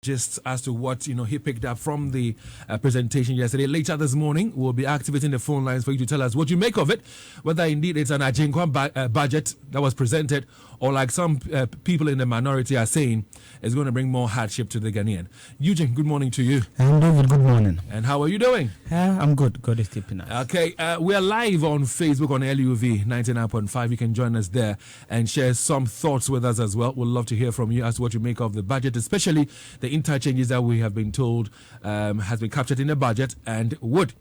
just as to what he picked up from the presentation yesterday. Later this morning, we'll be activating the phone lines for you to tell us what you make of it, whether indeed it's an Agyenkwa budget that was presented, or like some people in the minority are saying, it's going to bring more hardship to the Ghanaian. Eugene, good morning to you. I'm David, good morning. And how are you doing? I'm good. God is keeping us. Okay, we are live on Facebook on LUV 99.5. You can join us there and share some thoughts with us as well. We'd love to hear from you as to what you make of the budget, especially the interchanges that we have been told has been captured in the budget and would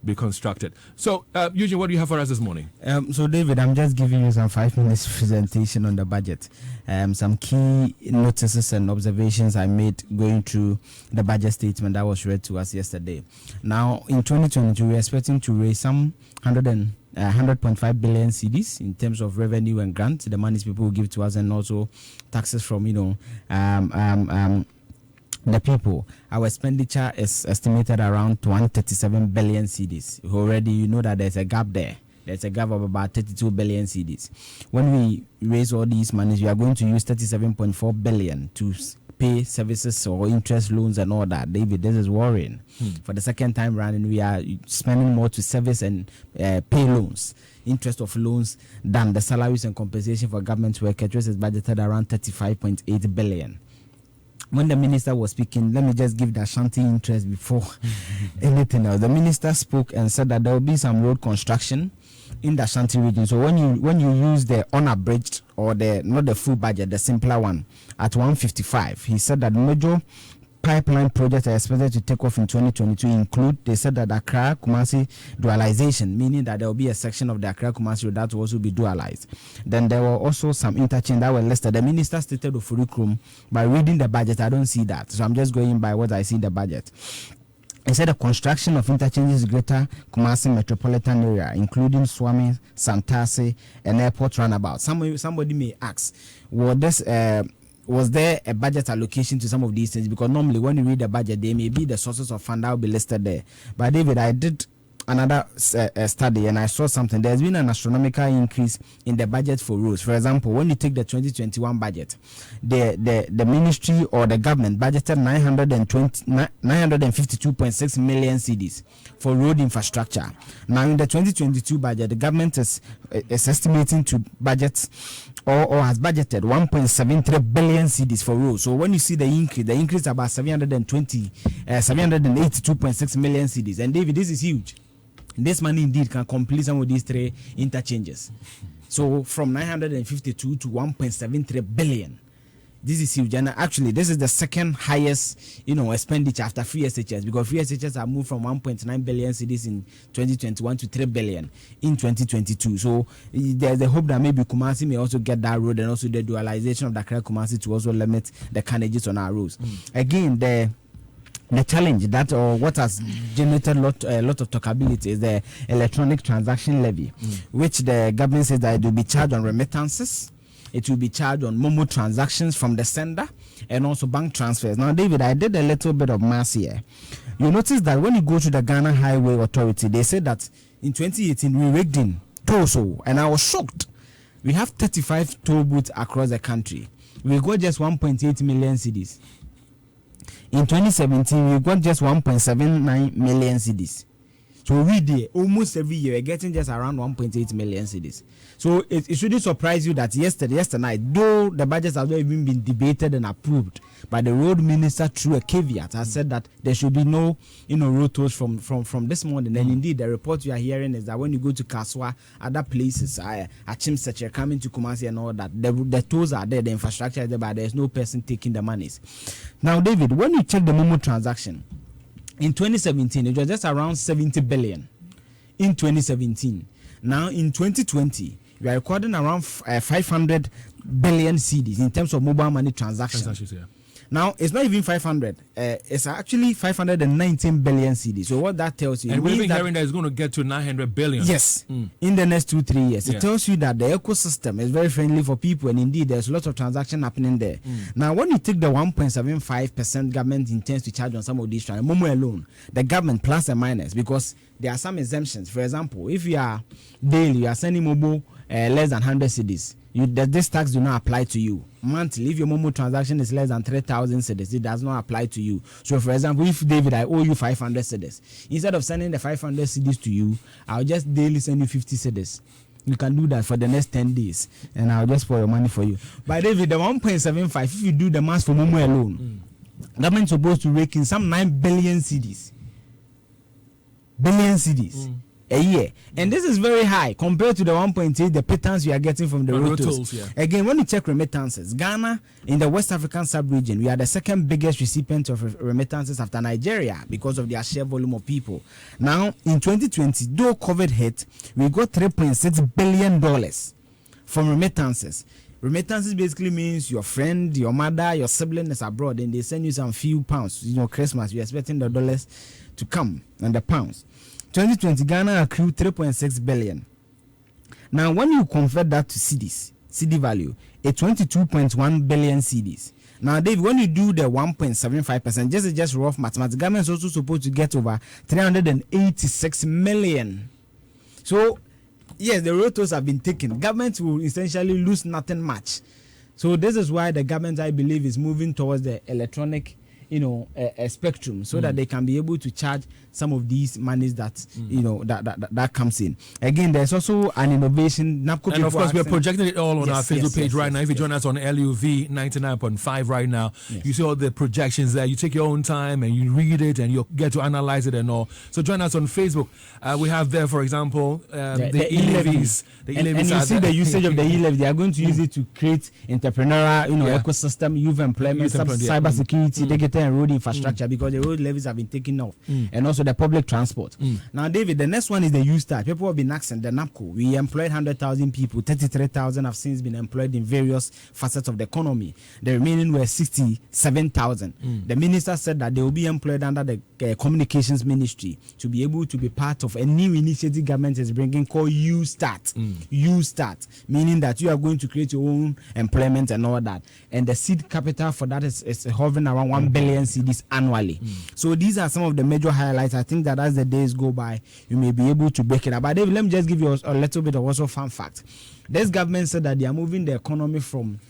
be constructed. So, Eugene, what do you have for us this morning? So, David, I'm just giving you some 5 minutes presentation on the budget. Some key notices and observations I made going through the budget statement that was read to us yesterday. Now, in 2022, we're expecting to raise some 100.5 billion cedis in terms of revenue and grants, the monies people will give to us, and also taxes from, the people. Our expenditure is estimated around 137 billion cedis. Already, you know that there's a gap there. There's a gap of about 32 billion cedis. When we raise all these monies, we are going to use 37.4 billion to pay services or interest loans and all that. David, this is worrying. For the second time round, we are spending more to service and pay loans, interest of loans, than the salaries and compensation for government workers, which is budgeted around 35.8 billion. When the minister was speaking, let me just give the Ashanti interest before anything else. The minister spoke and said that there will be some road construction in the Ashanti region. So when you use the unabridged or not the full budget, the simpler one at 155, he said that major pipeline projects are expected to take off in 2022 include, they said that Accra Kumasi dualization, meaning that there will be a section of the Accra Kumasi road that will also be dualized. Then there were also some interchange that were listed. The minister stated Ofori-Atta. By reading the budget, I don't see that, so I'm just going by what I see in the budget. He said the construction of interchanges greater Kumasi metropolitan area, including Swami, Santasi, and airport roundabout. Somebody may ask, was there a budget allocation to some of these things? Because normally when you read the budget, there may be the sources of fund that will be listed there. But David, I did another study and I saw something. There's been an astronomical increase in the budget for roads. For example, when you take the 2021 budget, the ministry or the government budgeted 952.6 million cedis for road infrastructure. Now in the 2022 budget, the government is estimating to budget or has budgeted 1.73 billion cedis for roads. So when you see the increase about 782.6 million cedis. And David, this is huge. This money indeed can complete some of these three interchanges. So from 952 to 1.73 billion. This is huge. And actually, this is the second highest, expenditure after free SHS, because free SHS have moved from 1.9 billion cedis in 2021 to 3 billion in 2022. So there's a hope that maybe Kumasi may also get that road, and also the dualization of the Accra Kumasi to also limit the carnages on our roads. Again, the challenge that, or what has generated a lot of talkability, is the electronic transaction levy, which the government says that it will be charged on remittances. It will be charged on Momo transactions from the sender and also bank transfers. Now, David, I did a little bit of math here. You notice that when you go to the Ghana Highway Authority, they said that in 2018 we rigged in toll, and I was shocked. We have 35 toll booths across the country. We got just 1.8 million cedis. In 2017, we got just 1.79 million cedis. So we did almost every year we're getting just around 1.8 million cedis. So it shouldn't surprise you that yesterday night, though the budgets have not even been debated and approved, but the road minister, through a caveat, has said that there should be no road tolls from this morning. And indeed, the report you are hearing is that when you go to Kaswa, other places, Achimseche, coming to Kumasi and all that, the tolls are there, the infrastructure is there, but there's no person taking the monies. Now, David, when you check the Momo transaction, in 2017, it was just around 70 billion in 2017. Now, in 2020, we are recording around 500 billion cedis in terms of mobile money transactions. Yeah. Now, it's not even 500. It's actually 519 billion cedis. So what that tells you... And we've been hearing that it's going to get to 900 billion. Yes, in the next 2-3 years. It tells you that the ecosystem is very friendly for people, and indeed, there's a lot of transaction happening there. Now, when you take the 1.75% government intends to charge on some of these transactions, Momo alone, the government plus and minus, because there are some exemptions. For example, if you are daily, you are sending Momo less than 100 cedis, this tax do not apply to you. Monthly, if your Momo transaction is less than 3,000 cedis, it does not apply to you. So, for example, if David, I owe you 500 cedis, instead of sending the 500 cedis to you, I'll just daily send you 50 cedis. You can do that for the next 10 days, and I'll just pour your money for you. But David, the 1.75, if you do the math for Momo alone, government's supposed to rake in some 9 billion cedis. A year, and this is very high compared to the 1.8 the pittance you are getting from the rotos. Yeah. Again, when you check remittances, Ghana in the West African sub-region, we are the second biggest recipient of remittances after Nigeria because of their sheer volume of people. Now, in 2020, though COVID hit, we got $3.6 billion from remittances. Remittances basically means your friend, your mother, your sibling is abroad, and they send you some few pounds. You know, Christmas, you're expecting the dollars to come and the pounds. 2020, Ghana accrued 3.6 billion. Now, when you convert that to cedis, cedi value, it's 22.1 billion cedis. Now, Dave, when you do the 1.75%, just rough mathematics, government is also supposed to get over 386 million. So, yes, the rotos have been taken. Government will essentially lose nothing much. So, this is why the government, I believe, is moving towards the electronic a spectrum so that they can be able to charge some of these monies that that comes in. Again, there's also an innovation. NAPCO, and of course, we're projecting it all on our Facebook page right now. If you join us on LUV 99.5 right now, you see all the projections there. You take your own time and you read it and you get to analyze it and all. So join us on Facebook. We have there, for example, the e-levies. And you see the usage of the e-levy. They are going to use it to create entrepreneurial, ecosystem, youth employment, cyber security, digital and road infrastructure because the road levies have been taken off, and also the public transport. Now, David, the next one is the use tax. People have been asking the NAPCO. We employed 100,000 people. 33,000 have since been employed in various facets of the economy. The remaining were 67,000. The minister said that they will be employed under the communications ministry to be able to be part of a new initiative government is bringing called use start. Use start, meaning that you are going to create your own employment and all that. And the seed capital for that is hovering around 1 billion cedis annually. So these are some of the major highlights. I think that as the days go by, you may be able to break it up. But David, let me just give you a little bit of also fun fact. This government said that they are moving the economy from